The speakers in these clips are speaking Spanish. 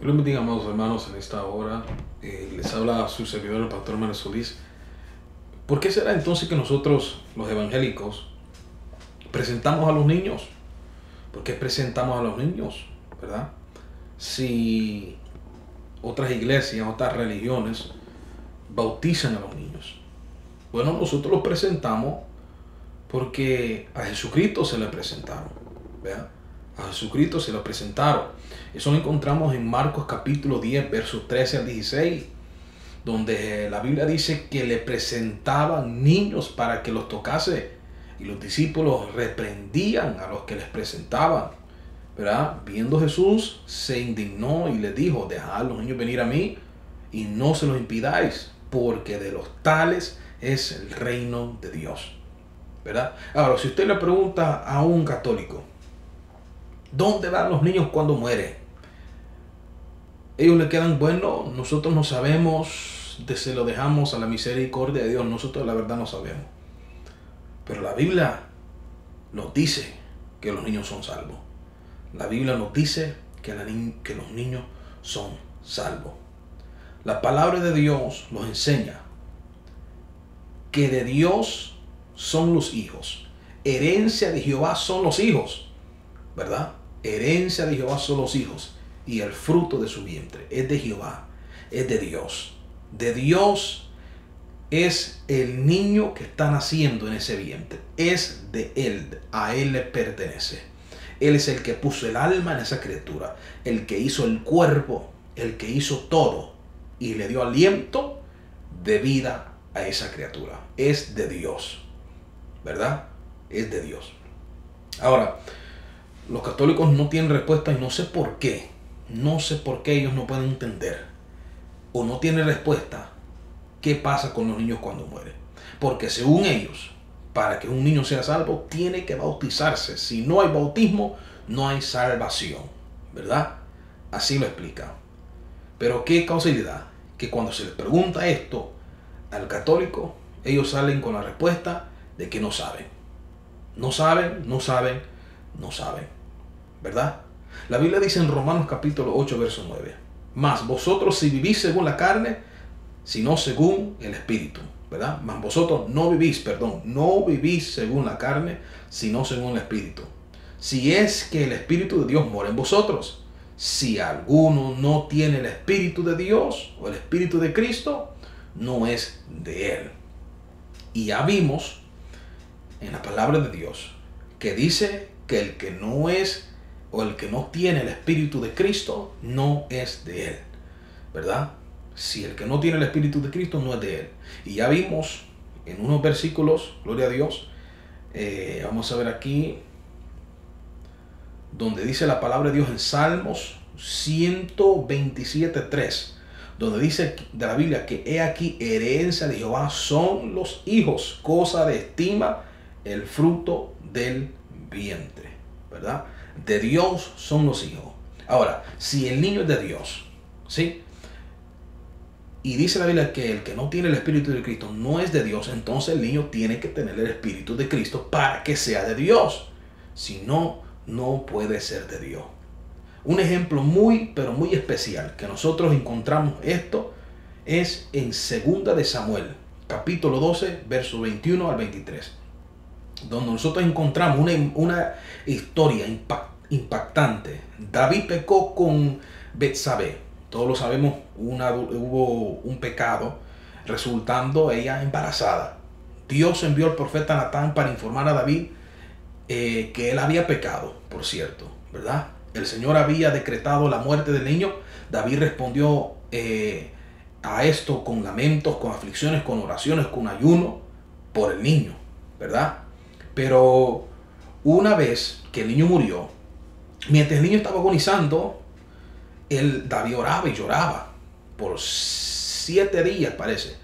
Dios les bendiga, amados hermanos, en esta hora. Les habla su servidor, el pastor Manuel Solís. ¿Por qué será entonces que nosotros, los evangélicos, presentamos a los niños? ¿Por qué presentamos a los niños? ¿Verdad? Si otras iglesias, otras religiones bautizan a los niños. Bueno, nosotros los presentamos porque a Jesucristo se le presentaron. ¿Verdad? A Jesucristo se lo presentaron. Eso lo encontramos en Marcos capítulo 10, versos 13 al 16, donde la Biblia dice que le presentaban niños para que los tocase, y los discípulos reprendían a los que les presentaban. ¿Verdad? Viendo Jesús, se indignó y les dijo: dejad a los niños venir a mí y no se los impidáis, porque de los tales es el reino de Dios. ¿Verdad? Ahora, si usted le pregunta a un católico, ¿dónde van los niños cuando mueren? Ellos le quedan, bueno, nosotros no sabemos, se lo dejamos a la misericordia de Dios, nosotros la verdad no sabemos. Pero la Biblia nos dice que los niños son salvos. La Biblia nos dice que los niños son salvos. La palabra de Dios nos enseña que de Dios son los hijos. Herencia de Jehová son los hijos, ¿verdad? Herencia de Jehová son los hijos, y el fruto de su vientre es de Jehová, es de Dios. De Dios es el niño que está naciendo en ese vientre, es de Él, a Él le pertenece. Él es el que puso el alma en esa criatura, el que hizo el cuerpo, el que hizo todo y le dio aliento de vida a esa criatura. Es de Dios, ¿verdad? Es de Dios. Ahora, los católicos no tienen respuesta y no sé por qué. No sé por qué ellos no pueden entender o no tienen respuesta qué pasa con los niños cuando mueren. Porque según ellos, para que un niño sea salvo, tiene que bautizarse. Si no hay bautismo, no hay salvación, ¿verdad? Así lo explica. Pero qué causalidad que cuando se les pregunta esto al católico, ellos salen con la respuesta de que no saben. No saben, no saben, no saben, ¿verdad? La Biblia dice en Romanos capítulo 8, verso 9: mas vosotros si vivís según la carne, sino según el Espíritu, ¿verdad? Mas vosotros no vivís según la carne, sino según el Espíritu. Si es que el Espíritu de Dios mora en vosotros. Si alguno no tiene el Espíritu de Dios o el Espíritu de Cristo, no es de Él. Y ya vimos en la palabra de Dios que dice que el que no es o el que no tiene el Espíritu de Cristo no es de Él, ¿verdad? Si el que no tiene el Espíritu de Cristo no es de Él. Y ya vimos en unos versículos, gloria a Dios, vamos a ver aquí, donde dice la palabra de Dios en Salmos 127:3, donde dice de la Biblia que he aquí herencia de Jehová son los hijos, cosa de estima el fruto del vientre, ¿verdad? De Dios son los hijos. Ahora, si el niño es de Dios, ¿sí? Y dice la Biblia que el que no tiene el Espíritu de Cristo no es de Dios, entonces el niño tiene que tener el Espíritu de Cristo para que sea de Dios. Si no, no puede ser de Dios. Un ejemplo muy, pero muy especial que nosotros encontramos esto es en 2 de Samuel, capítulo 12, verso 21 al 23. Donde nosotros encontramos una historia impactante. David pecó con Betsabé. Todos lo sabemos, hubo un pecado, resultando ella embarazada. Dios envió al profeta Natán para informar a David que él había pecado, por cierto, ¿verdad? El Señor había decretado la muerte del niño. David respondió a esto con lamentos, con aflicciones, con oraciones, con ayuno por el niño, ¿verdad? Pero una vez que el niño murió, mientras el niño estaba agonizando, David oraba y lloraba por 7 días, parece.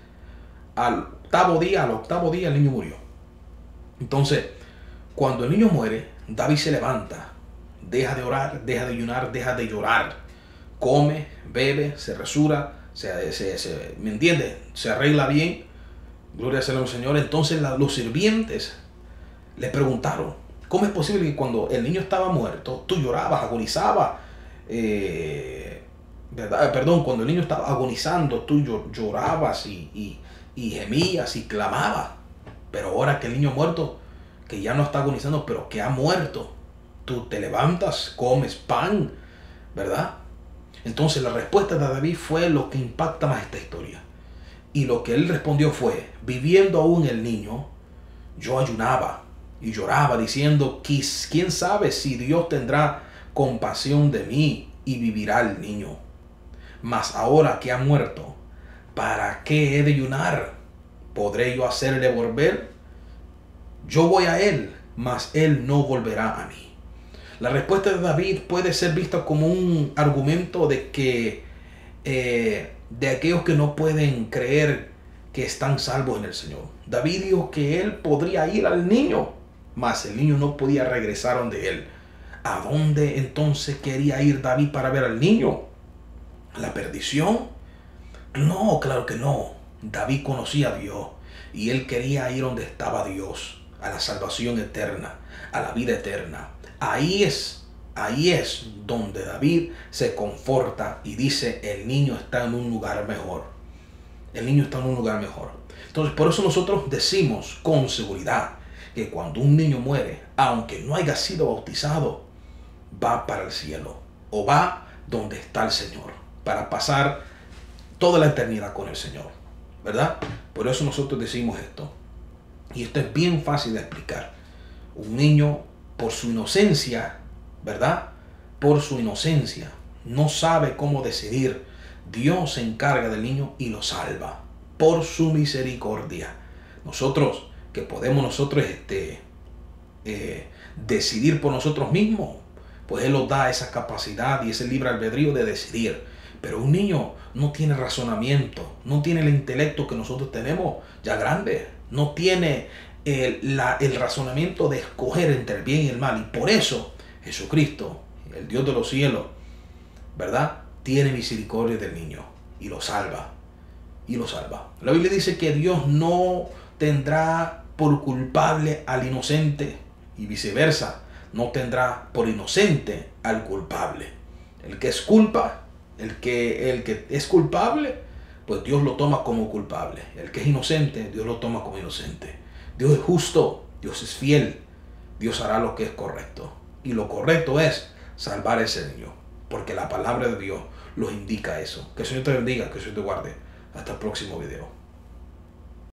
Al octavo día el niño murió. Entonces, cuando el niño muere, David se levanta, deja de orar, deja de ayunar, deja de llorar, come, bebe, se resura, ¿me entiende? Se arregla bien, gloria sea al Señor. Entonces los sirvientes le preguntaron: ¿cómo es posible que cuando el niño estaba muerto, tú llorabas, agonizabas, ¿verdad? Perdón, cuando el niño estaba agonizando, tú llorabas y gemías y clamabas. Pero ahora que el niño ha muerto, que ya no está agonizando, pero que ha muerto, tú te levantas, comes pan, ¿verdad? Entonces la respuesta de David fue lo que impacta más esta historia. Y lo que él respondió fue: viviendo aún el niño, yo ayunaba y lloraba diciendo: quién sabe si Dios tendrá compasión de mí y vivirá el niño. Mas ahora que ha muerto, ¿para qué he de ayunar? ¿Podré yo hacerle volver? Yo voy a él, mas él no volverá a mí. La respuesta de David puede ser vista como un argumento de que de aquellos que no pueden creer que están salvos en el Señor. David dijo que él podría ir al niño, mas el niño no podía regresar donde él. ¿A dónde entonces quería ir David para ver al niño? ¿A la perdición? No, claro que no. David conocía a Dios y él quería ir donde estaba Dios, a la salvación eterna, a la vida eterna. Ahí es donde David se conforta y dice: el niño está en un lugar mejor. El niño está en un lugar mejor. Entonces, por eso nosotros decimos con seguridad que cuando un niño muere, aunque no haya sido bautizado, va para el cielo o va donde está el Señor para pasar toda la eternidad con el Señor, ¿verdad? Por eso nosotros decimos esto. Y esto es bien fácil de explicar. Un niño, por su inocencia, ¿verdad? Por su inocencia, no sabe cómo decidir. Dios se encarga del niño y lo salva por su misericordia. Nosotros, que podemos decidir por nosotros mismos, pues Él nos da esa capacidad y ese libre albedrío de decidir. Pero un niño no tiene razonamiento, no tiene el intelecto que nosotros tenemos ya grande, no tiene el razonamiento de escoger entre el bien y el mal. Y por eso Jesucristo, el Dios de los cielos, ¿verdad?, tiene misericordia del niño y lo salva. Y lo salva. La Biblia dice que Dios no tendrá por culpable al inocente y viceversa. No tendrá por inocente al culpable. El que es culpable, pues Dios lo toma como culpable. El que es inocente, Dios lo toma como inocente. Dios es justo, Dios es fiel, Dios hará lo que es correcto. Y lo correcto es salvar a ese niño, porque la palabra de Dios los indica eso. Que el Señor te bendiga, que el Señor te guarde. Hasta el próximo video.